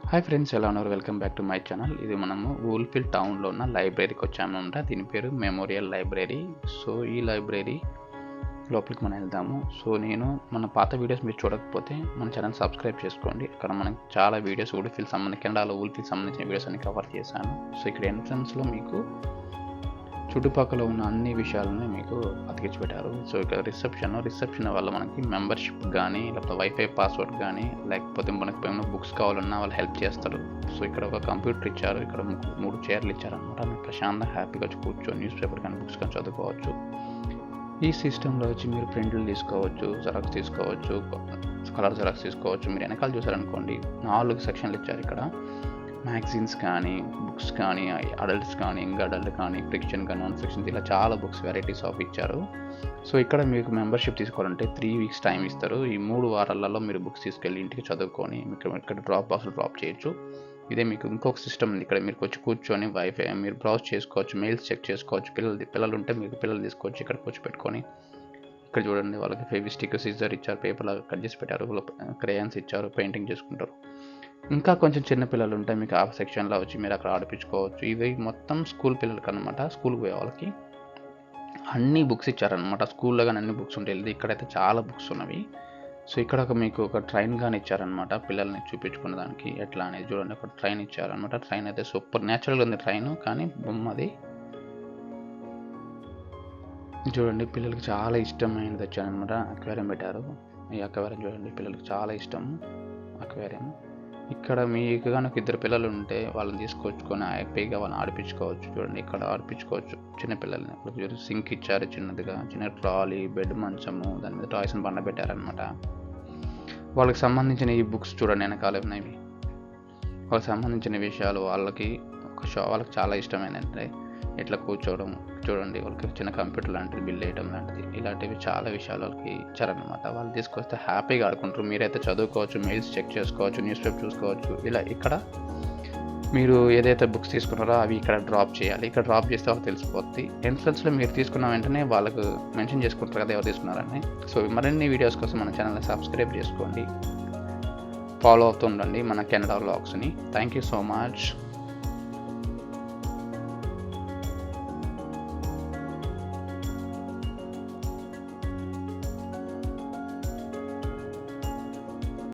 Hi friends, ఎలా ఉన్నారు? Welcome back to my channel. ఇది మనము వూల్ఫిల్ టౌన్లో ఉన్న లైబ్రరీకి వచ్చామన్నమాట. దీని పేరు మెమోరియల్ లైబ్రరీ. సో ఈ లైబ్రరీ లోపలికి మనం వెళ్దాము. సో నేను మన పాత వీడియోస్ మీరు చూడకపోతే మన ఛానల్ సబ్స్క్రైబ్ చేసుకోండి. అక్కడ మనకి చాలా వీడియోస్ కెనడాలో వూల్ఫిల్ సంబంధించిన వీడియోస్ అన్ని కవర్ చేశాను. సో ఇక్కడ ఎంట్రన్స్లో మీకు చుట్టుపక్కల ఉన్న అన్ని విషయాలని మీకు అతికించి పెట్టారు. సో ఇక్కడ రిసెప్షన్ వల్ల మనకి మెంబర్షిప్ కానీ, లేకపోతే వైఫై పాస్వర్డ్ కానీ, లేకపోతే మనకి ఏమైనా బుక్స్ కావాలన్నా వాళ్ళు హెల్ప్ చేస్తారు. సో ఇక్కడ ఒక కంప్యూటర్ ఇచ్చారు, ఇక్కడ 3 చైర్లు ఇచ్చారనమాట. మీరు ప్రశాంతంగా హ్యాపీగా వచ్చి కూర్చొని న్యూస్ పేపర్ కానీ బుక్స్ కానీ చదువుకోవచ్చు. ఈ సిస్టంలో వచ్చి మీరు ప్రింట్లు తీసుకోవచ్చు, జెరాక్స్ తీసుకోవచ్చు, కలర్ జెరాక్స్ తీసుకోవచ్చు. మీరు వెనకాల చూసారనుకోండి 4 సెక్షన్లు ఇచ్చారు. ఇక్కడ మ్యాగజైన్స్ కానీ, బుక్స్ కానీ, అడల్ట్స్ కానీ, యంగ్ అడల్ట్ కానీ, ఫిక్షన్ కానీ, నాన్ ఫిక్షన్, ఇలా చాలా బుక్స్ వెరైటీస్ ఆఫ్ ఇచ్చారు. సో ఇక్కడ మీకు మెంబర్షిప్ తీసుకోవాలంటే 3 వీక్స్ టైం ఇస్తారు. ఈ 3 వారాలలో మీరు బుక్స్ తీసుకెళ్ళి ఇంటికి చదువుకొని ఇక్కడ డ్రాప్ బాక్స్లో డ్రాప్ చేయొచ్చు. ఇదే మీకు ఇంకొక సిస్టమ్ ఉంది. ఇక్కడ మీరు వచ్చి కూర్చొని వైఫై మీరు బ్రౌజ్ చేసుకోవచ్చు, మెయిల్స్ చెక్ చేసుకోవచ్చు. పిల్లలు ఉంటే మీకు పిల్లలు తీసుకోవచ్చు, ఇక్కడికి వచ్చి పెట్టుకొని. ఇక్కడ చూడండి, వాళ్ళకి ఫెవిస్టిక్, సిజర్ ఇచ్చారు, పేపర్ లాగా కట్ చేసి పెట్టారు, క్రేయాన్స్ ఇచ్చారు, పెయింటింగ్ చేసుకుంటారు. ఇంకా కొంచెం చిన్న పిల్లలు ఉంటే మీకు ఆ సెక్షన్లో వచ్చి మీరు అక్కడ ఆడిపించుకోవచ్చు. ఇది మొత్తం స్కూల్ పిల్లలకి అనమాట. స్కూల్కి పోయే వాళ్ళకి అన్ని బుక్స్ ఇచ్చారనమాట. స్కూల్లో కానీ అన్ని బుక్స్ ఉంటాయి. ఇక్కడైతే చాలా బుక్స్ ఉన్నవి. సో ఇక్కడ మీకు ఒక ట్రైన్ కానీ ఇచ్చారనమాట, పిల్లల్ని చూపించుకునే దానికి ఎట్లా అనేది. చూడండి, ఒక ట్రైన్ ఇచ్చారనమాట. ట్రైన్ అయితే సూపర్ న్యాచురల్గా ఉంది ట్రైన్, కానీ బొమ్మది చూడండి, పిల్లలకి చాలా ఇష్టమైనది వచ్చారనమాట. అక్వేరియం పెట్టారు. ఈ అక్వేరియం చూడండి, పిల్లలకి చాలా ఇష్టం అక్వేరియం. ఇక్కడ మీకు కానీ ఒక 2 పిల్లలు ఉంటే వాళ్ళని తీసుకొచ్చుకొని హ్యాపీగా వాళ్ళని ఆడిపించుకోవచ్చు. చూడండి, ఇక్కడ ఆడిపించుకోవచ్చు చిన్నపిల్లల్ని. ఇప్పుడు సింక్ ఇచ్చారు చిన్నదిగా, చిన్న ట్రాలీ, బెడ్, మంచము, దాని మీద టాయ్స్ని పెట్టారనమాట. వాళ్ళకి సంబంధించిన ఈ బుక్స్ చూడండి వెనకాల ఉన్నవి. వాళ్ళకి సంబంధించిన విషయాలు వాళ్ళకి చాలా ఇష్టమైనది. ఇట్లా కూర్చోవడం చూడండి, వాళ్ళకి చిన్న కంప్యూటర్ లాంటిది బిల్డ్ చేయడం లాంటిది, ఇలాంటివి చాలా విషయాలు వాళ్ళకి ఇచ్చారనమాట. వాళ్ళు తీసుకొస్తే హ్యాపీగా ఆడుకుంటారు. మీరైతే చదువుకోవచ్చు, మెయిల్స్ చెక్ చేసుకోవచ్చు, న్యూస్ పేపర్ చూసుకోవచ్చు. ఇలా ఇక్కడ మీరు ఏదైతే బుక్స్ తీసుకున్నారో అవి ఇక్కడ డ్రాప్ చేయాలి. ఇక్కడ డ్రాప్ చేస్తే వాళ్ళకి తెలిసిపోద్ది. ఎంట్రన్స్లో మీరు తీసుకున్న వెంటనే వాళ్ళకు మెన్షన్ చేసుకుంటారు కదా ఎవరు తీసుకున్నారని. సో మరిన్ని వీడియోస్ కోసం మన ఛానల్ని సబ్స్క్రైబ్ చేసుకోండి, ఫాలో అవుతూ ఉండండి మన కెనడా వ్లాగ్స్ని. Thank you so much.